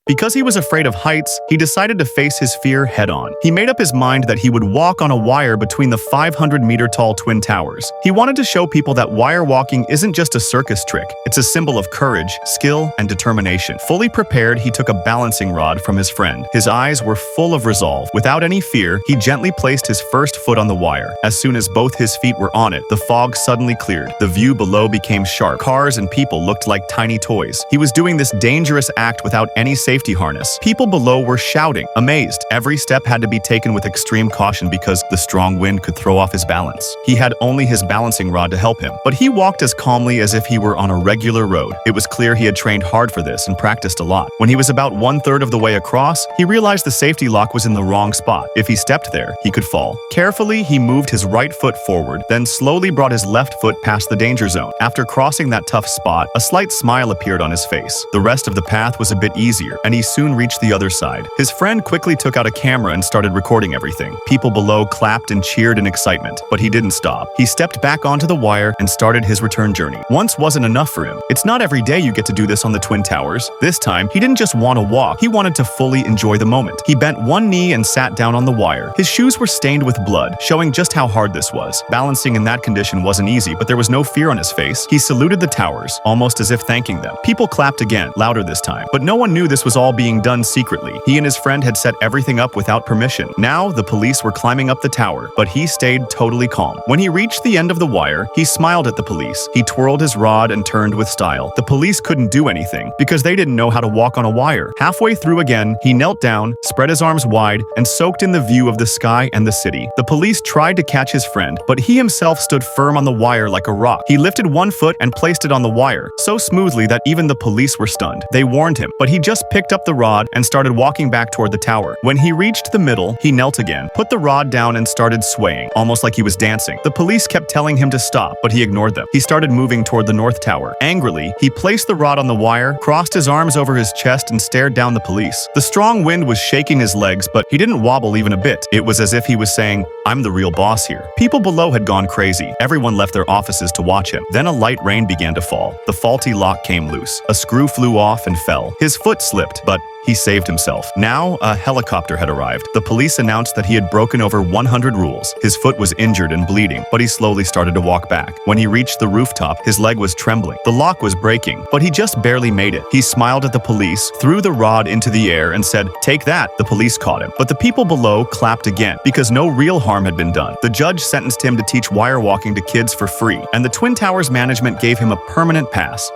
Because he was afraid of heights, he decided to face his fear head-on. He made up his mind that he would walk on a wire between the 500-meter-tall Twin Towers. He wanted to show people that wire walking isn't just a circus trick, it's a symbol of courage, skill, and determination. Fully prepared, he took a balancing rod from his friend. His eyes were full of resolve. Without any fear, he gently placed his first foot on the wire. As soon as both his feet were on it, the fog suddenly cleared. The view below became sharp. Cars and people looked like tiny toys. He was doing this dangerous act without any safety harness. People below were shouting, amazed. Every step had to be taken with extreme caution because the strong wind could throw off his balance. He had only his balancing rod to help him, but he walked as calmly as if he were on a regular road. It was clear he had trained hard for this and practiced a lot. When he was about 1/3 of the way across, he realized the safety lock was in the wrong spot. If he stepped there, he could fall. Carefully, he moved his right foot forward, then slowly brought his left foot past the danger zone. After crossing that tough spot, a slight smile appeared on his face. The rest of the path was a bit easier, and he soon reached the other side. His friend quickly took out a camera and started recording everything. People below clapped and cheered in excitement, but he didn't stop. He stepped back onto the wire and started his return journey. Once wasn't enough for him. It's not every day you get to do this on the Twin Towers. This time, he didn't just want to walk, he wanted to fully enjoy the moment. He bent one knee and sat down on the wire. His shoes were stained with blood, showing just how hard this was. Balancing in that condition wasn't easy, but there was no fear on his face. He saluted the towers, almost as if thanking them. People clapped again, louder this time, but no one knew this was all being done secretly. He and his friend had set everything up without permission. Now, the police were climbing up the tower, but he stayed totally calm. When he reached the end of the wire, he smiled at the police. He twirled his rod and turned with style. The police couldn't do anything because they didn't know how to walk on a wire. Halfway through again, he knelt down, spread his arms wide, and soaked in the view of the sky and the city. The police tried to catch his friend, but he himself stood firm on the wire like a rock. He lifted one foot and placed it on the wire, so smoothly that even the police were stunned. They warned him, but he just picked up the rod and started walking back toward the tower. When he reached the middle, he knelt again, put the rod down and started swaying, almost like he was dancing. The police kept telling him to stop, but he ignored them. He started moving toward the North Tower. Angrily, he placed the rod on the wire, crossed his arms over his chest and stared down the police. The strong wind was shaking his legs, but he didn't wobble even a bit. It was as if he was saying, "I'm the real boss here." People below had gone crazy. Everyone left their offices to watch him. Then a light rain began to fall. The faulty lock came loose. A screw flew off and fell. His foot slipped, but he saved himself. Now, a helicopter had arrived. The police announced that he had broken over 100 rules. His foot was injured and bleeding, but he slowly started to walk back. When he reached the rooftop, his leg was trembling. The lock was breaking, but he just barely made it. He smiled at the police, threw the rod into the air, and said, "Take that." The police caught him, but the people below clapped again because no real harm had been done. The judge sentenced him to teach wire walking to kids for free, and the Twin Towers management gave him a permanent pass.